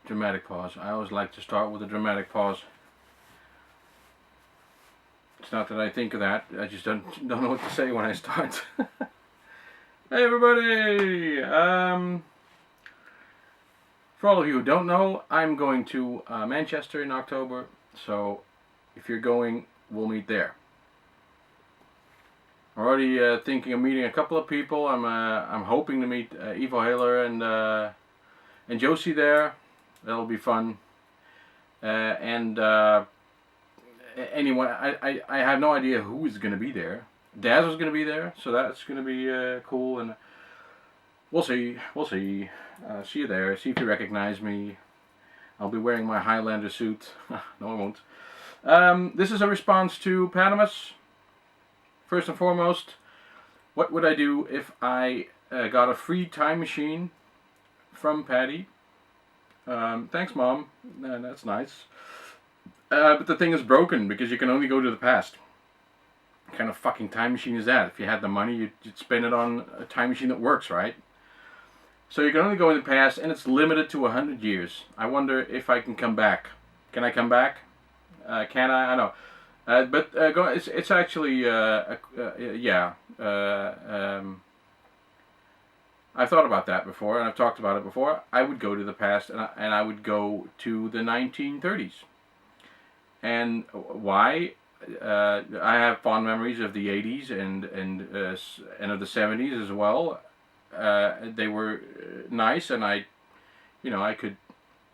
dramatic pause. I always like to start with a dramatic pause. It's not that I think of that. I just don't know what to say when I start. Hey everybody! For all of you who don't know, I'm going to Manchester in October. So if you're going, we'll meet there. I'm already thinking of meeting a couple of people. I'm hoping to meet Ivo Haler and Josie there. That'll be fun. Anyway, I have no idea who is going to be there. Daz was going to be there, so that's going to be cool, and we'll see. See you there. See if you recognize me. I'll be wearing my Highlander suit. No, I won't. This is a response to Patamus. First and foremost, what would I do if I got a free time machine from Patti? Thanks, Mom. That's nice. But the thing is broken because you can only go to the past. What kind of fucking time machine is that? If you had the money, you'd spend it on a time machine that works, right? So you can only go in the past, and it's limited to 100 years. I wonder if I can come back. Can I come back? Can I? I know. It's actually, yeah. I've thought about that before, and I've talked about it before. I would go to the past, and I would go to the 1930s. And why? I have fond memories of the 80s and of the 70s as well. They were nice, and I could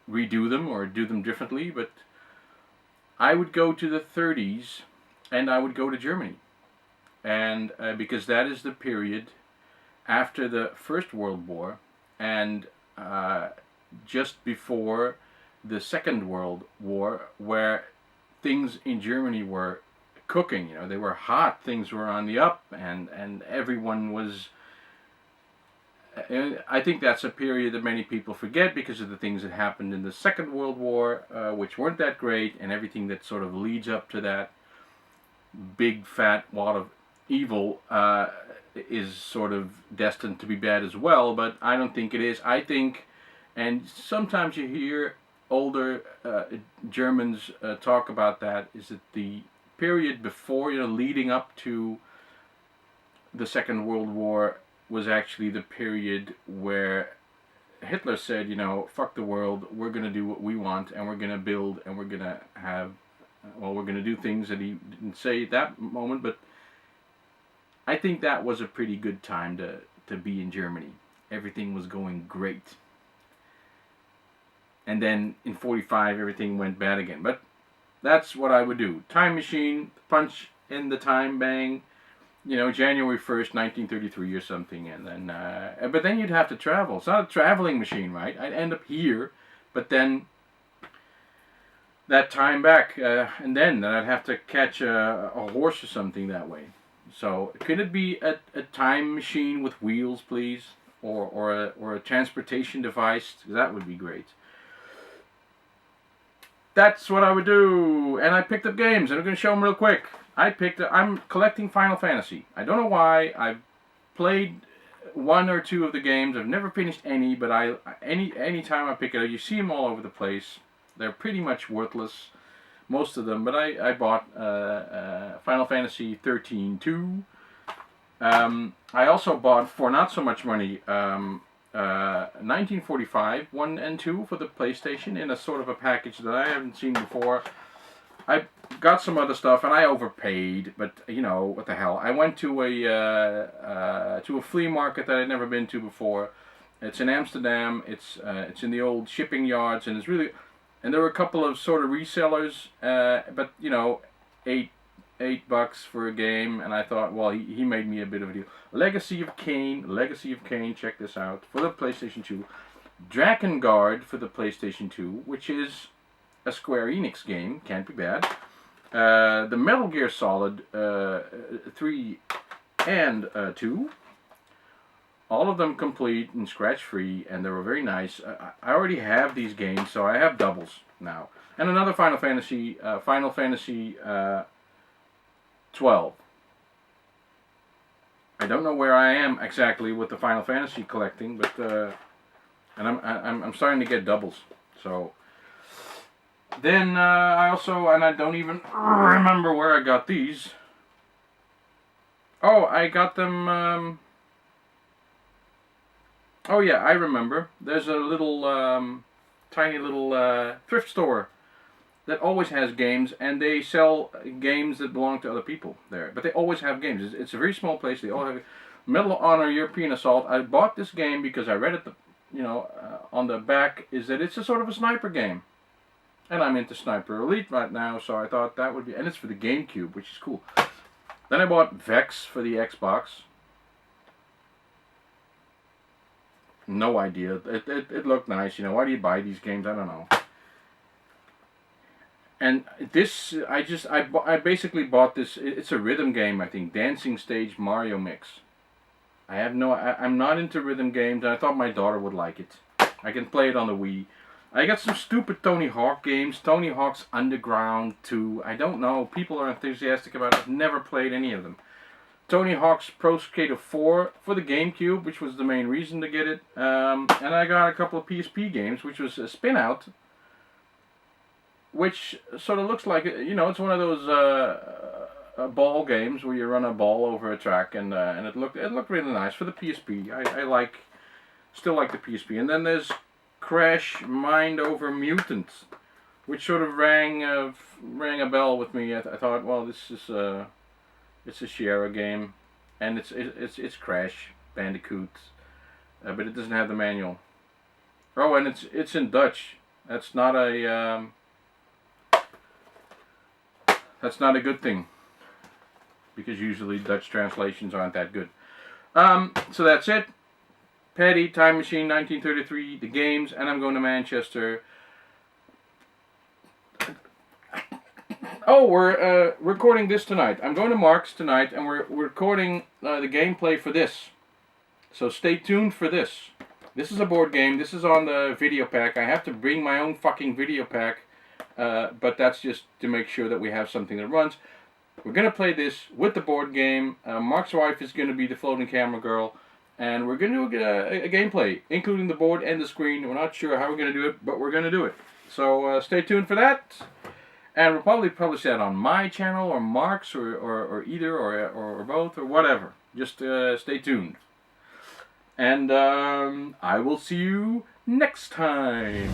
redo them or do them differently, but I would go to the 30s, and I would go to Germany, and because that is the period after the First World War and just before the Second World War, where things in Germany were cooking. They were hot. Things were on the up, and everyone was. I think that's a period that many people forget because of the things that happened in the Second World War, which weren't that great, and everything that sort of leads up to that big fat wad of evil is sort of destined to be bad as well. But I don't think it is. I think, and sometimes you hear older Germans talk about that, is that the period before, leading up to the Second World War was actually the period where Hitler said, fuck the world, we're going to do what we want, and we're going to build, and we're going to have, we're going to do things that he didn't say at that moment, but I think that was a pretty good time to be in Germany. Everything was going great. And then in 45, everything went bad again. But that's what I would do. Time machine, punch in the time, bang. January 1st, 1933 or something. And then, but then you'd have to travel. It's not a traveling machine, right? I'd end up here, but then that time back, and then I'd have to catch a horse or something that way. So could it be a time machine with wheels, please? Or a transportation device? That would be great. That's what I would do. And I picked up games, and I'm going to show them real quick. I'm collecting Final Fantasy. I don't know why. I've played one or two of the games. I've never finished any, but any time I pick it up, you see them all over the place. They're pretty much worthless, most of them. But I bought Final Fantasy 13-2. I also bought, for not so much money, 1945 1 and 2 for the PlayStation in a sort of a package that I haven't seen before. I got some other stuff, and I overpaid, but what the hell. I went to a flea market that I'd never been to before. It's in Amsterdam. It's in the old shipping yards, and and there were a couple of sort of resellers, but $8 for a game, and I thought, well, he made me a bit of a deal. Legacy of Kain, check this out, for the PlayStation 2. Drakengard for the PlayStation 2, which is a Square Enix game, can't be bad. The Metal Gear Solid 3 and 2, all of them complete and scratch-free, and they were very nice. I already have these games, so I have doubles now. And another Final Fantasy 12. I don't know where I am exactly with the Final Fantasy collecting, but and I'm starting to get doubles. So then I also, and I don't even remember where I got these. Oh, I got them. Oh yeah, I remember. There's a little tiny little thrift store that always has games, and they sell games that belong to other people there. But they always have games. It's a very small place. They all have Medal of Honor, European Assault. I bought this game because I read it, on the back is that it's a sort of a sniper game. And I'm into Sniper Elite right now, so I thought that would be, and it's for the GameCube, which is cool. Then I bought Vex for the Xbox. No idea. It looked nice, why do you buy these games? I don't know. And this, I basically bought this. It's a rhythm game, I think. Dancing Stage Mario Mix. I'm not into rhythm games, and I thought my daughter would like it. I can play it on the Wii. I got some stupid Tony Hawk games. Tony Hawk's Underground 2. I don't know. People are enthusiastic about it. I've never played any of them. Tony Hawk's Pro Skater 4 for the GameCube, which was the main reason to get it. And I got a couple of PSP games, which was a Spin Out, which sort of looks like, it's one of those ball games where you run a ball over a track, and it looked really nice for the PSP. I still like the PSP. And then there's Crash Mind Over Mutants, which sort of rang a bell with me. I thought, well, this is it's a Sierra game, and it's Crash Bandicoot, but it doesn't have the manual. Oh, and it's in Dutch. That's not a good thing, because usually Dutch translations aren't that good. So that's it. Patti, Time Machine, 1933, the games, and I'm going to Manchester. Oh, we're recording this tonight. I'm going to Mark's tonight, and we're recording the gameplay for this. So stay tuned for this. This is a board game. This is on the video pack. I have to bring my own fucking video pack, but that's just to make sure that we have something that runs. We're going to play this with the board game. Mark's wife is going to be the floating camera girl. And we're going to do a gameplay, including the board and the screen. We're not sure how we're going to do it, but we're going to do it. So stay tuned for that. And we'll probably publish that on my channel, or Mark's, or either, or both, or whatever. Just stay tuned. And I will see you next time.